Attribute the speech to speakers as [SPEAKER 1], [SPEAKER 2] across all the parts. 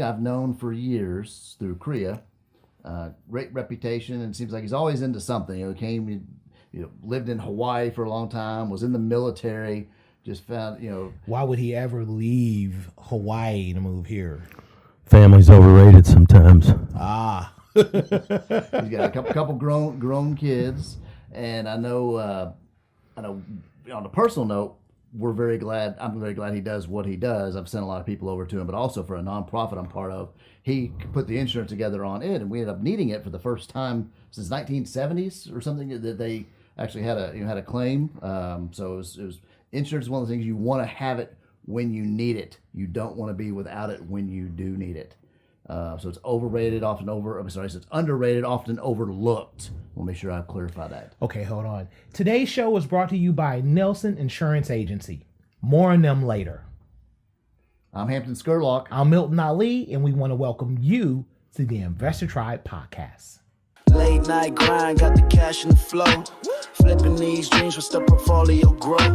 [SPEAKER 1] I've known for years through Korea. Great reputation, and it seems like he's always into something. Lived in Hawaii for a long time, was in the military, just found.
[SPEAKER 2] Why would he ever leave Hawaii to move here?
[SPEAKER 3] Family's overrated sometimes.
[SPEAKER 1] He's got a couple grown kids, and I know on a personal note, I'm very glad he does what he does. I've sent a lot of people over to him, but also for a nonprofit I'm part of, he put the insurance together on it, and we ended up needing it for the first time since 1970s or something, that they actually had a claim. So it was insurance is one of the things you want to have it when you need it. You don't want to be without it when you do need it. So it's overrated, it's underrated, often overlooked. We'll make sure I clarify that.
[SPEAKER 2] Okay, hold on. Today's show was brought to you by Nelson Insurance Agency. More on them later.
[SPEAKER 1] I'm Hampton Scurlock.
[SPEAKER 2] I'm Milton Nalley, and we want to welcome you to the Investor Tribe podcast.
[SPEAKER 4] Late night grind, got the cash in the flow. Flipping these dreams, watch the portfolio grow.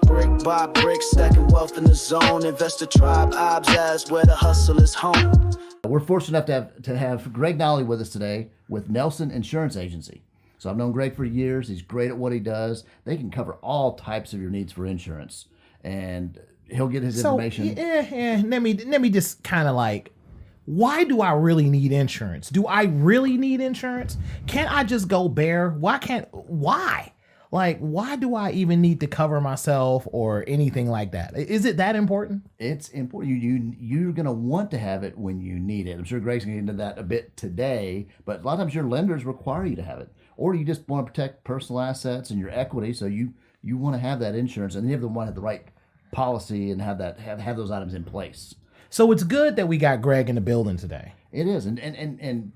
[SPEAKER 4] Brick by brick, stacking wealth in the zone. Investor Tribe, Obs, where the hustle is home.
[SPEAKER 1] We're fortunate enough to have Greg Nalley with us today with Nelson Insurance Agency. So I've known Greg for years. He's great at what he does. They can cover all types of your needs for insurance, and he'll get his information.
[SPEAKER 2] Let me just kind of why do I really need insurance? Do I really need insurance? Can't I just go bare? Why? Why do I even need to cover myself or anything like that? Is it that important?
[SPEAKER 1] It's important. You're going to want to have it when you need it. I'm sure Greg's going to get into that a bit today, but a lot of times your lenders require you to have it, or you just want to protect personal assets and your equity, so you want to have that insurance, and you have to want to have the right policy and have those items in place.
[SPEAKER 2] So it's good that we got Greg in the building today.
[SPEAKER 1] It is, and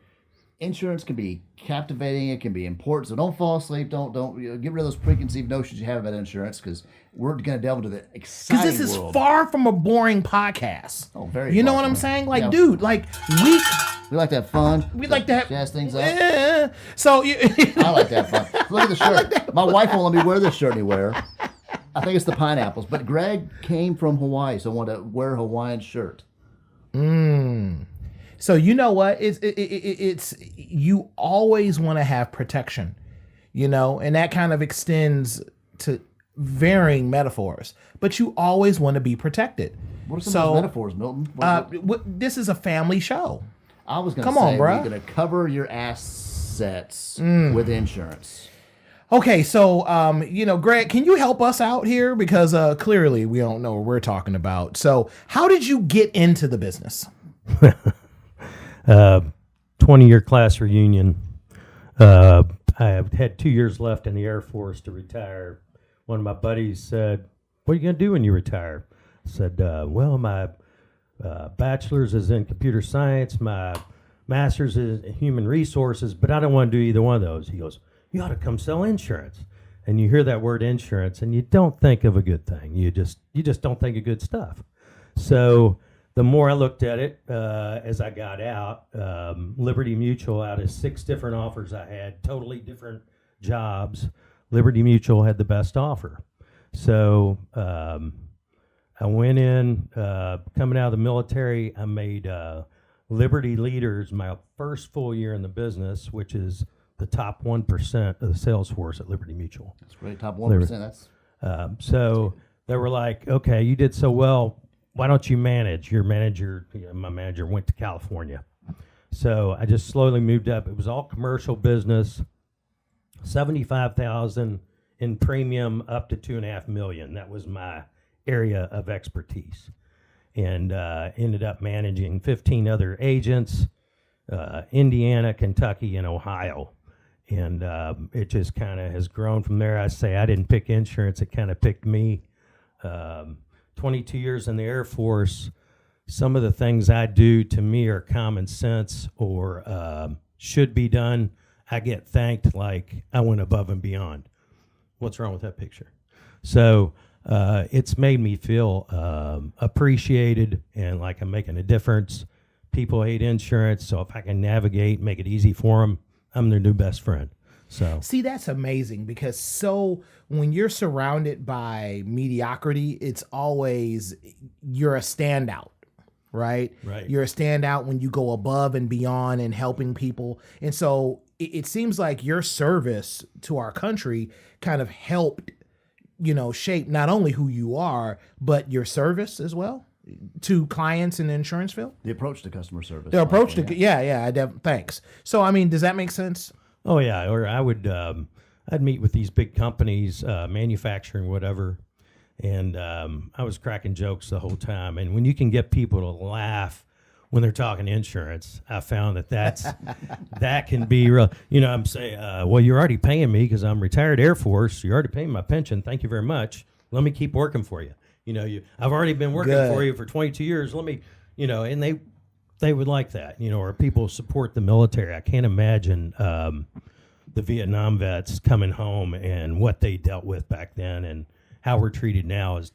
[SPEAKER 1] insurance can be captivating. It can be important. So don't fall asleep. Don't get rid of those preconceived notions you have about insurance, because we're going to delve into the exciting world.
[SPEAKER 2] Because this is far from a boring podcast.
[SPEAKER 1] Oh, very.
[SPEAKER 2] You know what I'm saying? Dude, we
[SPEAKER 1] like to have fun.
[SPEAKER 2] We like to
[SPEAKER 1] jazz things up.
[SPEAKER 2] Yeah. So
[SPEAKER 1] I like to have fun. Look at the shirt. My wife won't let me wear this shirt anywhere. I think it's the pineapples. But Greg came from Hawaii, so I wanted to wear a Hawaiian shirt.
[SPEAKER 2] So you know what? It's you always want to have protection, and that kind of extends to varying metaphors. But you always want to be protected.
[SPEAKER 1] What are some of those metaphors, Milton?
[SPEAKER 2] This is a family show.
[SPEAKER 1] I was going to say, we're going to cover your assets with insurance.
[SPEAKER 2] Okay, so, Greg, can you help us out here? Because clearly we don't know what we're talking about. So how did you get into the business?
[SPEAKER 3] 20-year class reunion. I had 2 years left in the Air Force to retire. One of my buddies said, "What are you going to do when you retire?" I said, my bachelor's is in computer science. My master's is in human resources, but I don't want to do either one of those. He goes, "You ought to come sell insurance." And you hear that word insurance and you don't think of a good thing. You just don't think of good stuff. So the more I looked at it, as I got out, Liberty Mutual, out of 6 different offers I had, totally different jobs, Liberty Mutual had the best offer. So I went in, coming out of the military, I made Liberty Leaders my first full year in the business, which is the top 1% of the sales force at Liberty Mutual.
[SPEAKER 1] That's great, top 1%.
[SPEAKER 3] So they were like, "Okay, you did so well. Why don't you manage?" My manager went to California. So I just slowly moved up. It was all commercial business, $75,000 in premium up to $2.5 million. That was my area of expertise. And ended up managing 15 other agents, Indiana, Kentucky, and Ohio. And it just kind of has grown from there. I say I didn't pick insurance. It kind of picked me. 22 years in the Air Force, some of the things I do to me are common sense or should be done. I get thanked like I went above and beyond. What's wrong with that picture? So it's made me feel appreciated and like I'm making a difference. People hate insurance, so if I can navigate, make it easy for them, I'm their new best friend. So
[SPEAKER 2] see, that's amazing, because when you're surrounded by mediocrity, it's always you're a standout. right?
[SPEAKER 3] Right.
[SPEAKER 2] You're a standout when you go above and beyond and helping people. And so it seems like your service to our country kind of helped, shape not only who you are, but your service as well to clients in the insurance field.
[SPEAKER 1] The approach to customer service.
[SPEAKER 2] The approach to,
[SPEAKER 1] yeah.
[SPEAKER 2] thanks. So, I mean, does that make sense?
[SPEAKER 3] Oh yeah, or I would I'd meet with these big companies, manufacturing, whatever, and I was cracking jokes the whole time. And when you can get people to laugh when they're talking insurance, I found that can be real. I'm saying, well, you're already paying me because I'm retired Air Force. You're already paying my pension. Thank you very much. Let me keep working for you. I've already been working for you for 22 years. Let me, and they would like that, or people support the military. I can't imagine the Vietnam vets coming home and what they dealt with back then and how we're treated now is,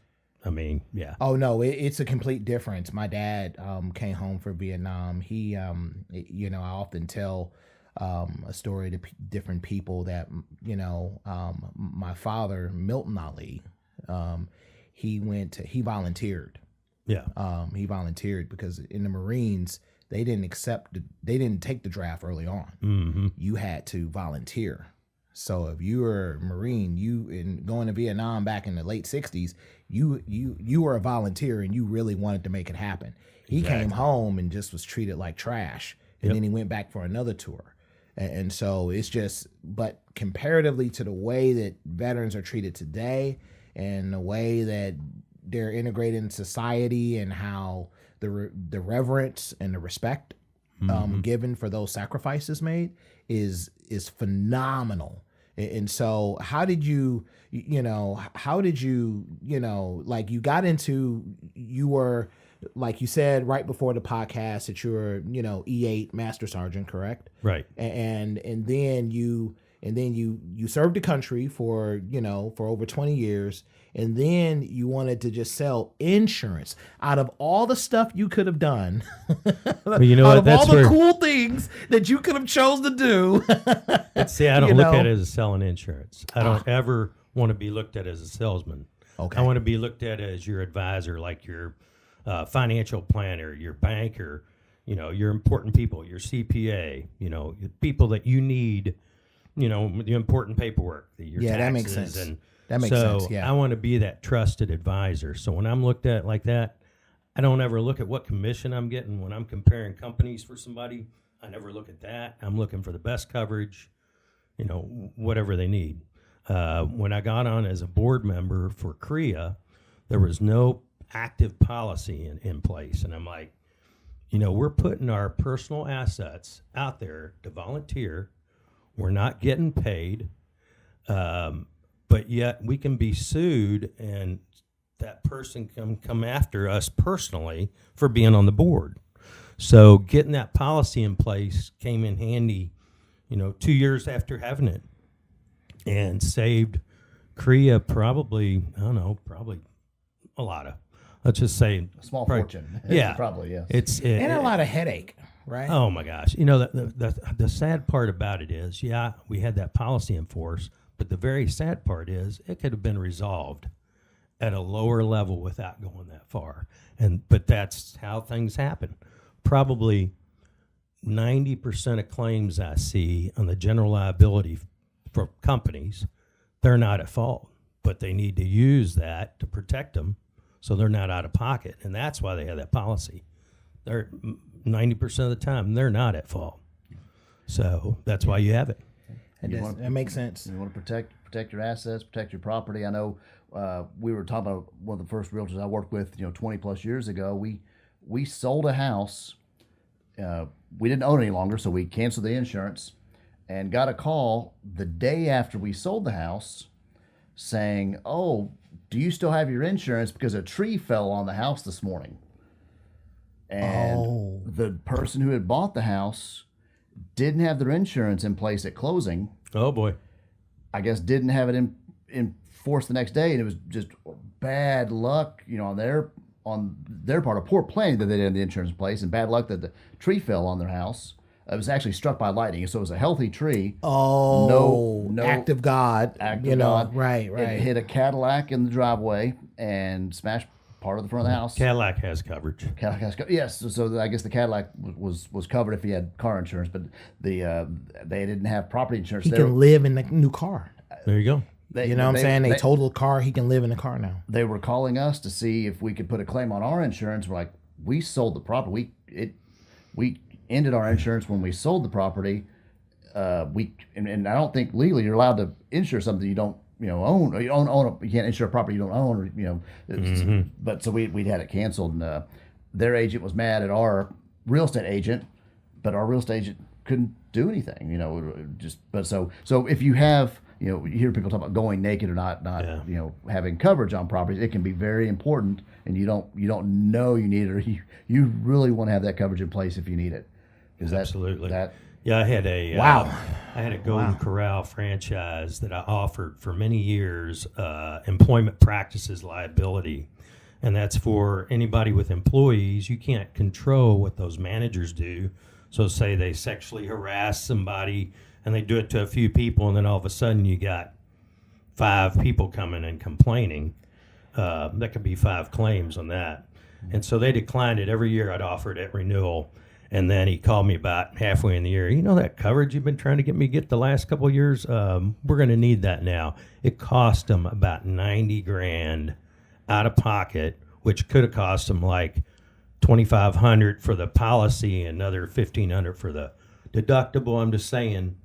[SPEAKER 3] yeah.
[SPEAKER 2] Oh, no, it's a complete difference. My dad came home for Vietnam. He, I often tell a story to different people that, my father, Milton Nalley, he volunteered.
[SPEAKER 3] Yeah.
[SPEAKER 2] He volunteered because in the Marines, they didn't take the draft early on.
[SPEAKER 3] Mm-hmm.
[SPEAKER 2] You had to volunteer. So if you were a Marine, going to Vietnam back in the late 60s, you were a volunteer and you really wanted to make it happen. He came home and just was treated like trash. And then he went back for another tour. And so it's just, but comparatively to the way that veterans are treated today and the way that they're integrated in society and how the reverence and the respect given for those sacrifices made is phenomenal. And so how did you were, like you said right before the podcast that you were, E8 Master Sergeant, correct?
[SPEAKER 3] Right.
[SPEAKER 2] And then you served the country for over 20 years, and then you wanted to just sell insurance. Out of all the stuff you could have done,
[SPEAKER 3] well, you know what?
[SPEAKER 2] All the cool things that you could have chose to do.
[SPEAKER 3] See, I don't look at it as selling insurance. I don't ever want to be looked at as a salesman.
[SPEAKER 2] Okay.
[SPEAKER 3] I want to be looked at as your advisor, like your financial planner, your banker, your important people, your CPA, people that you need, the important paperwork, your taxes.
[SPEAKER 2] That makes sense.
[SPEAKER 3] And
[SPEAKER 2] that makes sense. Yeah.
[SPEAKER 3] I want to be that trusted advisor. So when I'm looked at like that, I don't ever look at what commission I'm getting. When I'm comparing companies for somebody, I never look at that. I'm looking for the best coverage, whatever they need. When I got on as a board member for CREA, there was no active policy in place. And I'm like, we're putting our personal assets out there to volunteer. We're not getting paid, but yet we can be sued and that person can come after us personally for being on the board. So getting that policy in place came in handy, 2 years after having it, and saved CREA probably a lot of, let's just say,
[SPEAKER 1] A small fortune.
[SPEAKER 3] Yeah.
[SPEAKER 1] Probably, yes.
[SPEAKER 2] And a lot of headache, right?
[SPEAKER 3] Oh my gosh. The sad part about it is, we had that policy in force, but the very sad part is it could have been resolved at a lower level without going that far. But that's how things happen. Probably 90% of claims I see on the general liability for companies, they're not at fault, but they need to use that to protect them so they're not out of pocket. And that's why they have that policy. They're 90% of the time, they're not at fault. So that's why you have it.
[SPEAKER 2] That makes sense.
[SPEAKER 1] You want to protect your assets, protect your property. I know we were talking about one of the first realtors I worked with, 20 plus years ago. We sold a house. We didn't own it any longer, so we canceled the insurance and got a call the day after we sold the house saying, "Oh, do you still have your insurance because a tree fell on the house this morning?" And the person who had bought the house didn't have their insurance in place at closing.
[SPEAKER 3] Oh boy.
[SPEAKER 1] I guess didn't have it in force the next day, and it was just bad luck, on their part, a poor planning that they didn't have the insurance in place, and bad luck that the tree fell on their house. It was actually struck by lightning, so it was a healthy tree.
[SPEAKER 2] Oh,
[SPEAKER 1] no
[SPEAKER 2] act of God.
[SPEAKER 1] Act of God.
[SPEAKER 2] Right.
[SPEAKER 1] It hit a Cadillac in the driveway and smashed part of the front of the house.
[SPEAKER 3] Cadillac has coverage.
[SPEAKER 1] Cadillac has yes. So I guess the Cadillac was covered if he had car insurance, but they didn't have property insurance.
[SPEAKER 2] He can live in the new car.
[SPEAKER 3] There you go.
[SPEAKER 2] You know what I'm saying? They totaled the car. He can live in the car now.
[SPEAKER 1] They were calling us to see if we could put a claim on our insurance. We're like, we sold the property. We ended our insurance when we sold the property. And I don't think legally you're allowed to insure something you don't own. Or you you can't insure a property you don't own. Or, But so we had it canceled, and their agent was mad at our real estate agent, but our real estate agent couldn't do anything. So if you have. You hear people talk about going naked or not having coverage on properties. It can be very important, and you don't know you need it, or you really want to have that coverage in place if you need it.
[SPEAKER 3] Absolutely. Yeah, I had a Golden Corral franchise that I offered for many years, employment practices liability, and that's for anybody with employees. You can't control what those managers do. So say they sexually harass somebody, and they do it to a few people, and then all of a sudden you got 5 people coming and complaining. That could be 5 claims on that. And so they declined it every year. I'd offer it at renewal. And then he called me about halfway in the year. That coverage you've been trying to get me the last couple of years? We're going to need that now. It cost them about $90,000 out of pocket, which could have cost them like $2,500 for the policy and another $1,500 for the deductible. I'm just saying,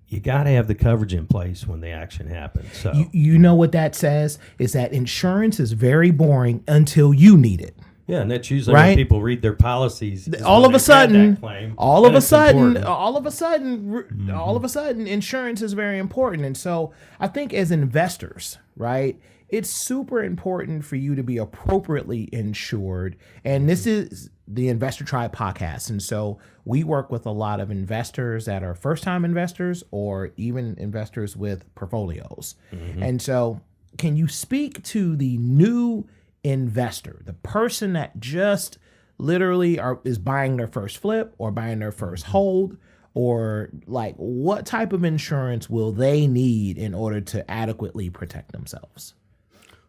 [SPEAKER 3] you got to have the coverage in place when the action happens. So
[SPEAKER 2] you know what that says is that insurance is very boring until you need it.
[SPEAKER 3] Yeah, and that's usually when people read their policies.
[SPEAKER 2] All of a sudden,
[SPEAKER 3] Mm-hmm.
[SPEAKER 2] insurance is very important. And so I think as investors, right, it's super important for you to be appropriately insured. And this is the Investor Tribe podcast. And so we work with a lot of investors that are first-time investors or even investors with portfolios. Mm-hmm. And so can you speak to the new investor, the person that just literally is buying their first flip or buying their first hold, or like what type of insurance will they need in order to adequately protect themselves?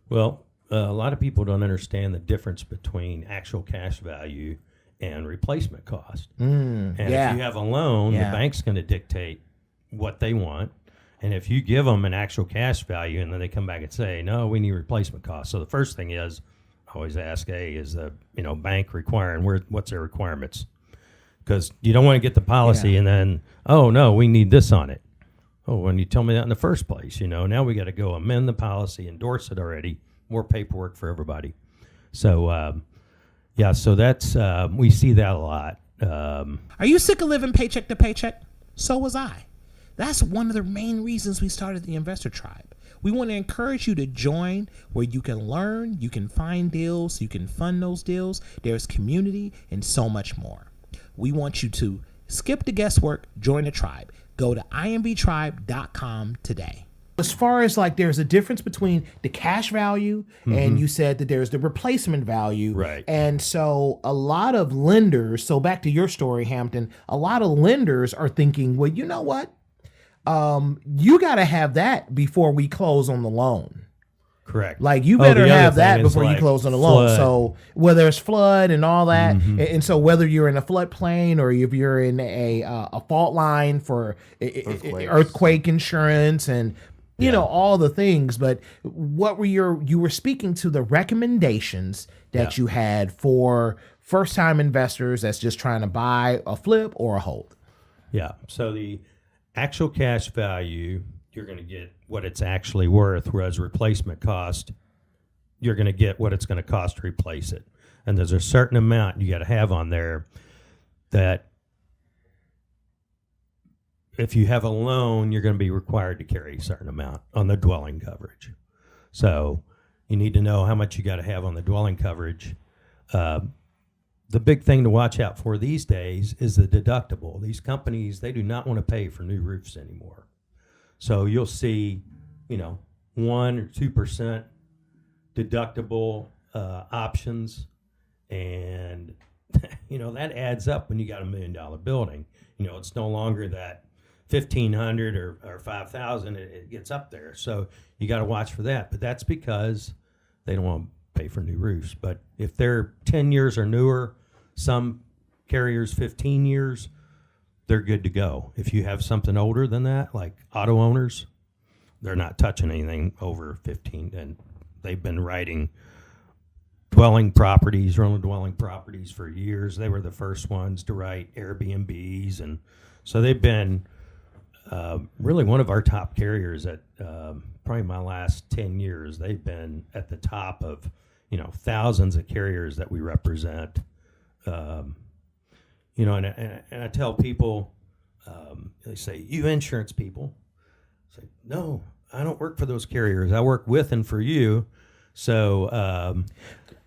[SPEAKER 3] Well, a lot of people don't understand the difference between actual cash value and replacement cost. If you have a loan, the bank's going to dictate what they want. And if you give them an actual cash value and then they come back and say, no, we need replacement costs. So the first thing is, I always ask, is the bank requiring, what's their requirements? Because you don't want to get the policy and then, oh, no, we need this on it. Oh, when you tell me that in the first place, now we got to go amend the policy, endorse it already, more paperwork for everybody. So, so that's, we see that a lot.
[SPEAKER 2] Are you sick of living paycheck to paycheck? So was I. That's one of the main reasons we started the Investor Tribe. We want to encourage you to join where you can learn, you can find deals, you can fund those deals. There's community and so much more. We want you to skip the guesswork, join the tribe. Go to imbtribe.com today. As far as like there's a difference between the cash value and you said that there's the replacement value.
[SPEAKER 3] Right.
[SPEAKER 2] And so a lot of lenders, so back to your story, Hampton, a lot of lenders are thinking, well, you know what? You got to have that before we close on the loan.
[SPEAKER 3] Correct.
[SPEAKER 2] Like you better have that before you
[SPEAKER 3] like
[SPEAKER 2] close on the loan.
[SPEAKER 3] flood.
[SPEAKER 2] So whether it's flood and all that, and so whether you're in a floodplain or if you're in a fault line for earthquake insurance and all the things. But what were you were speaking to the recommendations that you had for first time investors that's just trying to buy a flip or a hold?
[SPEAKER 3] Yeah. So the actual cash value, you're going to get what it's actually worth, whereas replacement cost, you're going to get what it's going to cost to replace it. And there's a certain amount you got to have on there that if you have a loan, you're going to be required to carry a certain amount on the dwelling coverage. So you need to know how much you got to have on the dwelling coverage. The big thing to watch out for these days is the deductible. These companies, they do not want to pay for new roofs anymore. So you'll see, 1 or 2% deductible options. And, that adds up when you got $1 million building. It's no longer that $1,500 or $5,000. It gets up there. So you got to watch for that. But that's because they don't want to pay for new roofs. But if they're 10 years or newer, some carriers 15 years, they're good to go. If you have something older than that, like auto owners, they're not touching anything over 15. And they've been writing rental dwelling properties for years. They were the first ones to write Airbnbs. And so they've been really one of our top carriers at probably my last 10 years. They've been at the top of, thousands of carriers that we represent. And I tell people, they say, you insurance people. I say, no, I don't work for those carriers. I work with and for you. So,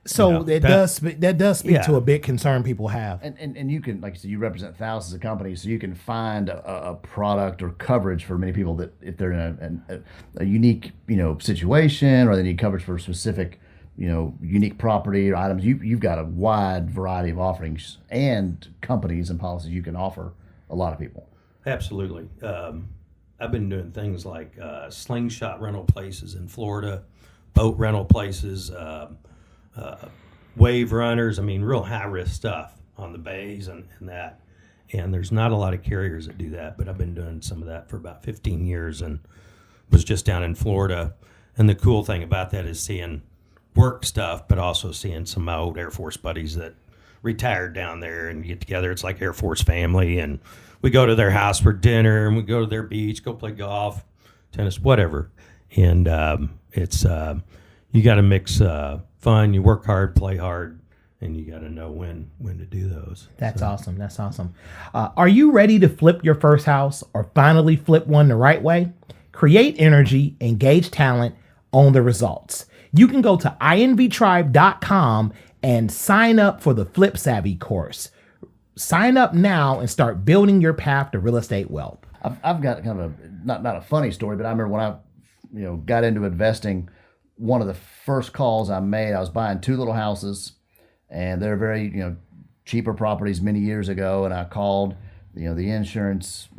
[SPEAKER 2] that does speak to a big concern people have.
[SPEAKER 1] And you can, like you said, you represent thousands of companies, so you can find a product or coverage for many people that if they're in a unique, situation, or they need coverage for a specific, unique property or items. You've got a wide variety of offerings and companies and policies you can offer a lot of people.
[SPEAKER 3] Absolutely. I've been doing things like slingshot rental places in Florida, boat rental places, wave runners. I mean, real high-risk stuff on the bays and that. And there's not a lot of carriers that do that, but I've been doing some of that for about 15 years and was just down in Florida. And the cool thing about that is seeing work stuff, but also seeing some of my old Air Force buddies that retired down there and get together. It's like Air Force family, and we go to their house for dinner, and we go to their beach, go play golf, tennis, whatever. And it's you got to mix fun. You work hard, play hard, and you got to know when to do those.
[SPEAKER 2] That's awesome. That's awesome. Are you ready to flip your first house or finally flip one the right way? Create energy, engage talent, own the results. You can go to invtribe.com and sign up for the Flip Savvy course. Sign up now and start building your path to real estate wealth.
[SPEAKER 1] I've got kind of not a funny story, but I remember when I got into investing, one of the first calls I made, I was buying two little houses, and they're very cheaper properties many years ago, and I called the insurance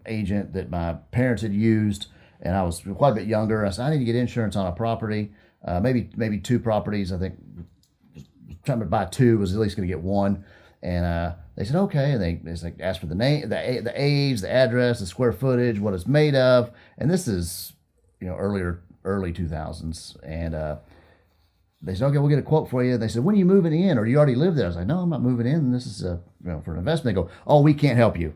[SPEAKER 1] agent that my parents had used, and I was quite a bit younger. I said, I need to get insurance on a property, maybe two properties. I think trying to buy two, was at least going to get one. And they said, okay. And they asked for the name, the age, the address, the square footage, what it's made of. And this is, early 2000s. And they said, okay, we'll get a quote for you. They said, when are you moving in? Or you already live there? I was like, no, I'm not moving in. This is for an investment. They go, oh, we can't help you.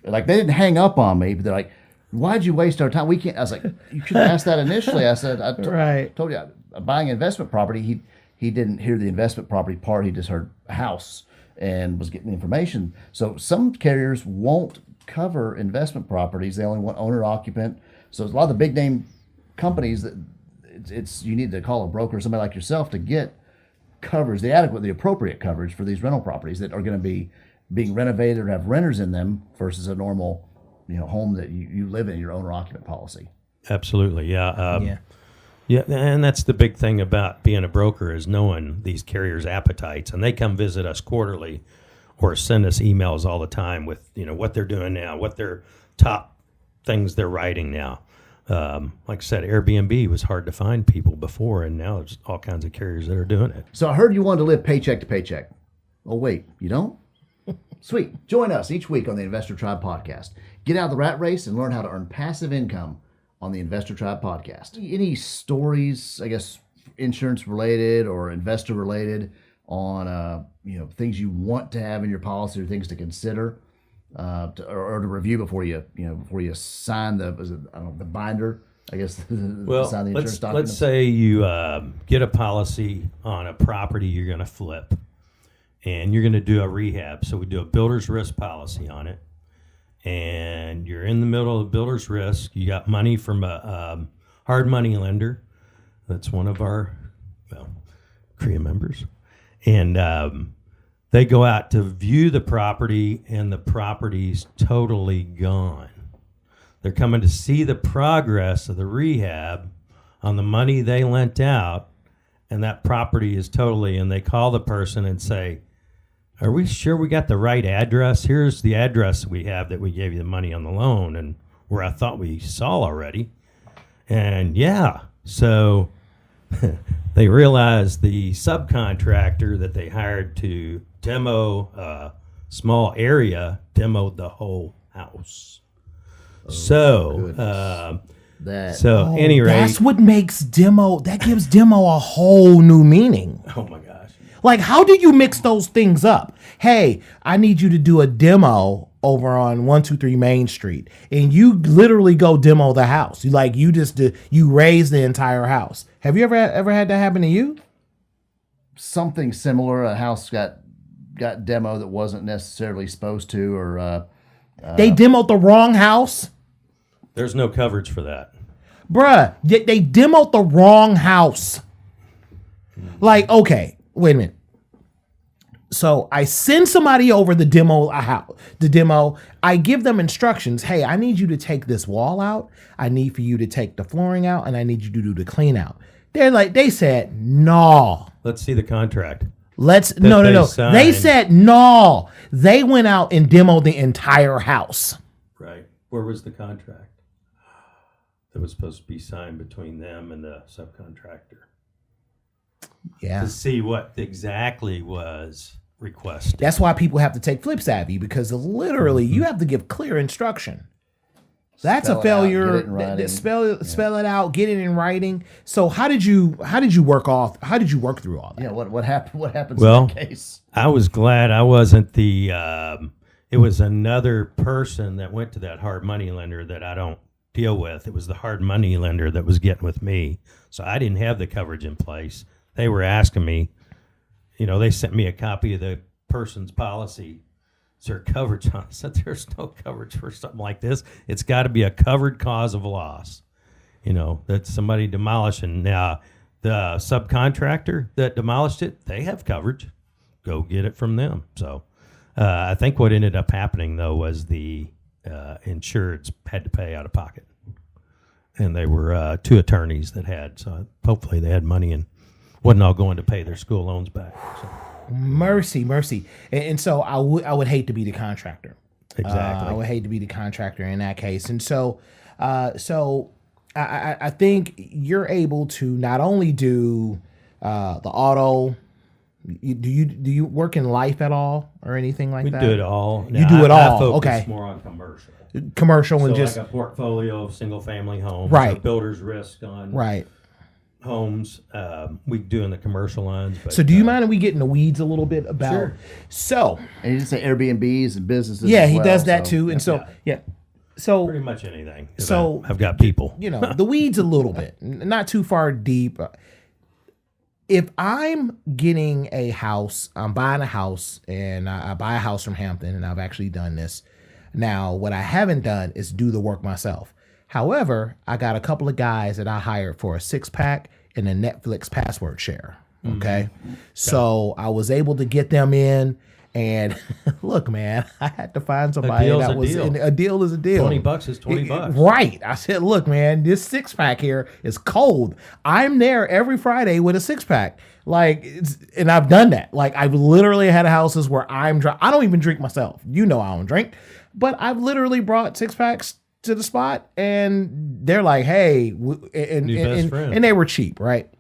[SPEAKER 1] Like, they didn't hang up on me, but they're like, why'd you waste our time? We can't. I was like, you should have asked that initially. I said, I told you, I'm buying an investment property. He didn't hear the investment property part. He just heard a house and was getting the information. So some carriers won't cover investment properties. They only want owner occupant. So a lot of the big name companies that you need to call a broker, somebody like yourself, to get coverage, the appropriate coverage for these rental properties that are going to be being renovated or have renters in them versus a normal home that you live in, your owner occupant policy.
[SPEAKER 3] Absolutely. Yeah. Yeah, and that's the big thing about being a broker, is knowing these carriers' appetites, and they come visit us quarterly or send us emails all the time with what they're doing now, what their top things they're writing now. Like I said, Airbnb was hard to find people before, and now there's all kinds of carriers that are doing it.
[SPEAKER 1] So I heard you wanted to live paycheck to paycheck. Oh wait, you don't? Sweet. Join us each week on the Investor Tribe podcast. Get out of the rat race and learn how to earn passive income on the Investor Tribe podcast. Any stories, I guess, insurance related or investor related on things you want to have in your policy or things to consider or to review before you sign the binder, I guess. Sign the insurance document.
[SPEAKER 3] Let's say you get a policy on a property you're going to flip, and you're going to do a rehab. So we do a builder's risk policy on it. And you're in the middle of builder's risk. You got money from a hard money lender. That's one of our CREA members. And they go out to view the property, and the property's totally gone. They're coming to see the progress of the rehab on the money they lent out, and that property is totally, and they call the person and say, are we sure we got the right address? Here's the address we have that we gave you the money on the loan and where I thought we saw already. And yeah, so they realized the subcontractor that they hired to demo a small area demoed the whole house.
[SPEAKER 1] That
[SPEAKER 3] Any rate,
[SPEAKER 2] That's what makes demo. That gives demo a whole new meaning.
[SPEAKER 3] oh my gosh.
[SPEAKER 2] Like, how do you mix those things up? Hey, I need you to do a demo over on 123 Main Street, and you literally go demo the house. You raise the entire house. Have you ever had that happen to you?
[SPEAKER 1] something similar. A house got demo that wasn't necessarily supposed to, or
[SPEAKER 2] They demoed the wrong house.
[SPEAKER 3] There's no coverage for that.
[SPEAKER 2] Bruh, they demoed the wrong house. Like, okay, wait a minute. So I send somebody over the demo. I give them instructions. Hey, I need you to take this wall out. I need for you to take the flooring out, and I need you to do the clean out. They said no.
[SPEAKER 3] Let's see the contract.
[SPEAKER 2] No.
[SPEAKER 3] signed.
[SPEAKER 2] They said no. They went out and demoed the entire house.
[SPEAKER 3] Right. Where was the contract that was supposed to be signed between them and the subcontractor
[SPEAKER 2] Yeah.
[SPEAKER 3] to see what exactly was requested?
[SPEAKER 2] That's why people have to take Flip Savvy, because literally you have to give clear instruction. That's
[SPEAKER 1] Spell
[SPEAKER 2] a
[SPEAKER 1] it out,
[SPEAKER 2] failure.
[SPEAKER 1] get it in writing.
[SPEAKER 2] Spell it out, get it in writing. So how did you work through all that?
[SPEAKER 1] you know what happened. What happens
[SPEAKER 3] Well,
[SPEAKER 1] in that case?
[SPEAKER 3] I was glad I wasn't the. It was another person that went to that hard money lender that I don't deal with. It was the hard money lender that was getting with me, so I didn't have the coverage in place. They were asking me, they sent me a copy of the person's policy. Is there coverage on it? I said, there's no coverage for something like this. It's got to be a covered cause of loss. That somebody demolishing. Now, the subcontractor that demolished it, they have coverage. Go get it from them. So I think what ended up happening, though, was the insureds had to pay out of pocket. And they were two attorneys that had. So hopefully they had money and wasn't all going to pay their school loans back. So.
[SPEAKER 2] Mercy. And so I would hate to be the contractor.
[SPEAKER 3] Exactly.
[SPEAKER 2] I would hate to be the contractor in that case. And so I think you're able to not only do the auto. Do you work in life at all or anything like that?
[SPEAKER 3] We do it all.
[SPEAKER 2] You do it all.
[SPEAKER 3] I focus
[SPEAKER 2] Okay.
[SPEAKER 3] more on commercial.
[SPEAKER 2] Commercial
[SPEAKER 3] So
[SPEAKER 2] and just
[SPEAKER 3] like a portfolio of single family homes.
[SPEAKER 2] Right.
[SPEAKER 3] A builder's risk on
[SPEAKER 2] right.
[SPEAKER 3] homes. We do in the commercial lines. But,
[SPEAKER 2] So do you mind if we get in the weeds a little bit about?
[SPEAKER 3] Sure.
[SPEAKER 2] So
[SPEAKER 1] And you just say Airbnbs and businesses.
[SPEAKER 2] yeah,
[SPEAKER 1] as
[SPEAKER 2] he
[SPEAKER 1] well,
[SPEAKER 2] does that
[SPEAKER 1] so-
[SPEAKER 2] too. And so so
[SPEAKER 3] pretty much anything. 'Cause
[SPEAKER 2] So-
[SPEAKER 3] I've got people.
[SPEAKER 2] the weeds a little bit, not too far deep. If I'm getting a house, I'm buying a house, and I buy a house from Hampton, and I've actually done this. Now, what I haven't done is do the work myself. However, I got a couple of guys that I hired for a 6-pack and a Netflix password share. Okay. So I was able to get them in, and look, man, I had to find somebody
[SPEAKER 3] deal's
[SPEAKER 2] that
[SPEAKER 3] a
[SPEAKER 2] was
[SPEAKER 3] deal.
[SPEAKER 2] a deal is a deal.
[SPEAKER 3] $20 is $20.
[SPEAKER 2] Right. I said, look, man, this 6-pack here is cold. I'm there every Friday with a 6-pack. And I've done that. Like, I've literally had houses where I don't even drink myself. I don't drink, but I've literally brought 6-packs to the spot, and they're like, hey, and they were cheap, right?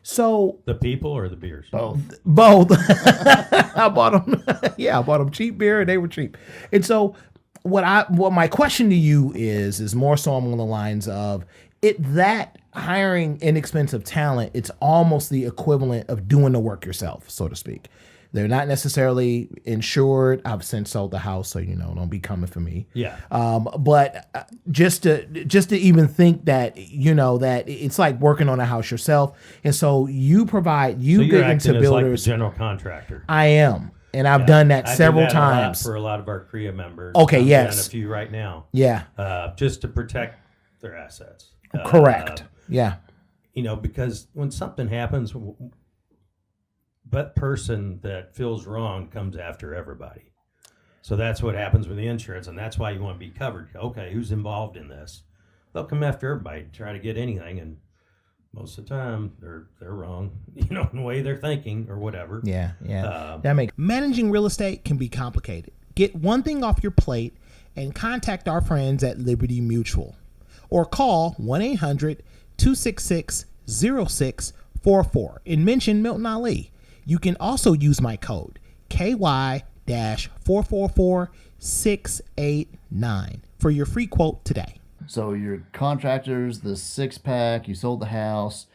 [SPEAKER 2] So
[SPEAKER 3] The people or the beers?
[SPEAKER 2] both. I bought them. I bought them cheap beer, and they were cheap. And so what my question to you is more so along the lines of that hiring inexpensive talent, it's almost the equivalent of doing the work yourself, so to speak. They're not necessarily insured. I've since sold the house, so don't be coming for me.
[SPEAKER 3] Yeah.
[SPEAKER 2] But just to even think that that it's like working on a house yourself, and so you
[SPEAKER 3] So
[SPEAKER 2] get
[SPEAKER 3] you're
[SPEAKER 2] into
[SPEAKER 3] acting as like the
[SPEAKER 2] builders.
[SPEAKER 3] general contractor.
[SPEAKER 2] I am, and I've done that
[SPEAKER 3] I do
[SPEAKER 2] several
[SPEAKER 3] that a lot
[SPEAKER 2] times.
[SPEAKER 3] for a lot of our CREA members.
[SPEAKER 2] Okay,
[SPEAKER 3] I'm
[SPEAKER 2] yes.
[SPEAKER 3] doing a few right now.
[SPEAKER 2] Yeah,
[SPEAKER 3] Just to protect their assets.
[SPEAKER 2] correct. Yeah,
[SPEAKER 3] Because when something happens, that person that feels wrong comes after everybody. So that's what happens with the insurance, and that's why you want to be covered. Okay, who's involved in this? They'll come after everybody to try to get anything, and most of the time they're wrong, in the way they're thinking or whatever.
[SPEAKER 2] yeah. That makes managing real estate can be complicated. Get one thing off your plate and contact our friends at Liberty Mutual, or call 1-800-266-06 KY-44 and mention Milton Nalley. You can also use my code KY-444689 for your free quote today.
[SPEAKER 1] So your contractors, the 6-pack, you sold the house.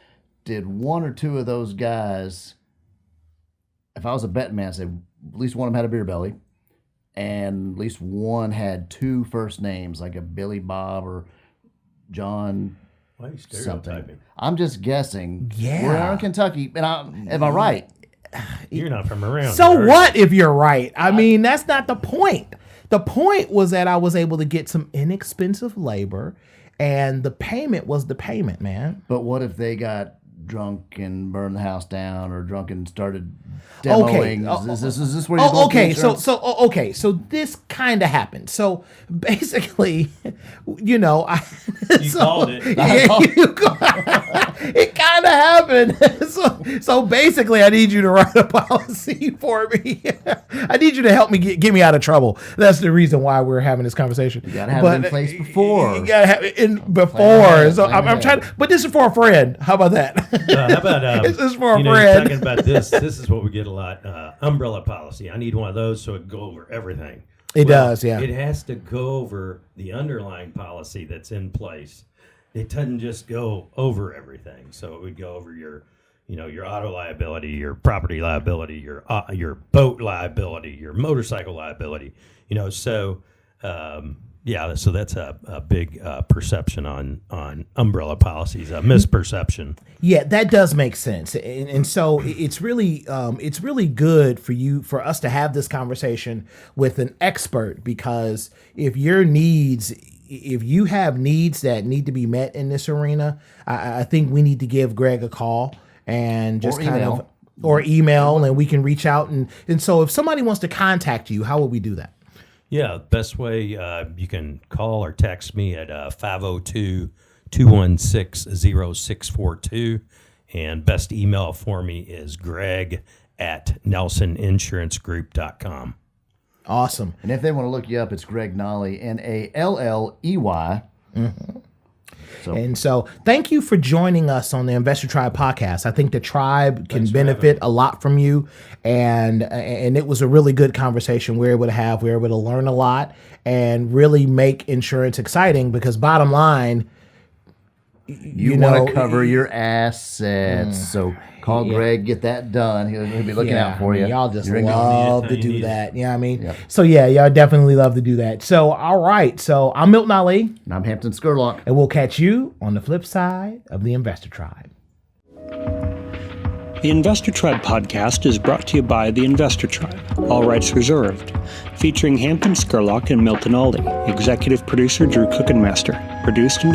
[SPEAKER 1] Did one or two of those guys, if I was a betting man, I'd say at least one of them had a beer belly, and at least one had 2 first names, like a Billy Bob or John
[SPEAKER 3] Why are you
[SPEAKER 1] something.
[SPEAKER 3] stereotyping?
[SPEAKER 2] I'm just guessing.
[SPEAKER 1] Yeah. We're in Kentucky, and am I right?
[SPEAKER 3] You're not from around
[SPEAKER 2] So
[SPEAKER 3] here, are you?
[SPEAKER 2] what if you're right? I mean, that's not the point. The point was that I was able to get some inexpensive labor, and the payment was the payment, man.
[SPEAKER 1] But what if they got drunk and burned the house down, or drunk and started demoing?
[SPEAKER 2] Okay.
[SPEAKER 1] Is this where you're going?
[SPEAKER 2] Okay, so this kind of happened. So basically, you know,
[SPEAKER 3] You called it.
[SPEAKER 2] It kind of happened. So basically, I need you to write a policy for me. I need you to help me get me out of trouble. That's the reason why we're having this conversation.
[SPEAKER 1] You gotta have it in place before.
[SPEAKER 2] You gotta have it in before. So I'm trying. But this is for a friend. How about that?
[SPEAKER 3] How about
[SPEAKER 2] This is for a
[SPEAKER 3] you're
[SPEAKER 2] friend.
[SPEAKER 3] talking about this. This is what we get a lot. Umbrella policy. I need one of those so it can go over everything.
[SPEAKER 2] It does, yeah.
[SPEAKER 3] It has to go over the underlying policy that's in place. It doesn't just go over everything. So it would go over your auto liability, your property liability, your boat liability, your motorcycle liability. So that's a big perception on umbrella policies, a misperception.
[SPEAKER 2] Yeah, that does make sense, and so it's really good for us to have this conversation with an expert, because if you have needs that need to be met in this arena, I think we need to give Greg a call and just or email, and we can reach out and so if somebody wants to contact you, how would we do that?
[SPEAKER 3] Yeah, best way, you can call or text me at 502-216-0642. And best email for me is greg@nelsoninsurancegroup.com.
[SPEAKER 2] Awesome.
[SPEAKER 1] And if they want to look you up, it's Greg Nalley, Nalley.
[SPEAKER 2] So thank you for joining us on the Investor Tribe podcast. I think the tribe can benefit a lot from you, and it was a really good conversation we were able to learn a lot and really make insurance exciting, because bottom line,
[SPEAKER 1] you want to cover your assets. So call Greg, get that done. He'll be looking out for you.
[SPEAKER 2] Y'all just
[SPEAKER 1] You're
[SPEAKER 2] love to do that. You know what I mean?
[SPEAKER 1] Yep.
[SPEAKER 2] So y'all definitely love to do that. So, all right. So I'm Milton Nalley.
[SPEAKER 1] And I'm Hampton Scurlock.
[SPEAKER 2] And we'll catch you on the flip side of the Investor Tribe.
[SPEAKER 5] The Investor Tribe podcast is brought to you by the Investor Tribe, all rights reserved, featuring Hampton Scurlock and Milton Nalley, executive producer Drew Cookenmaster, produced and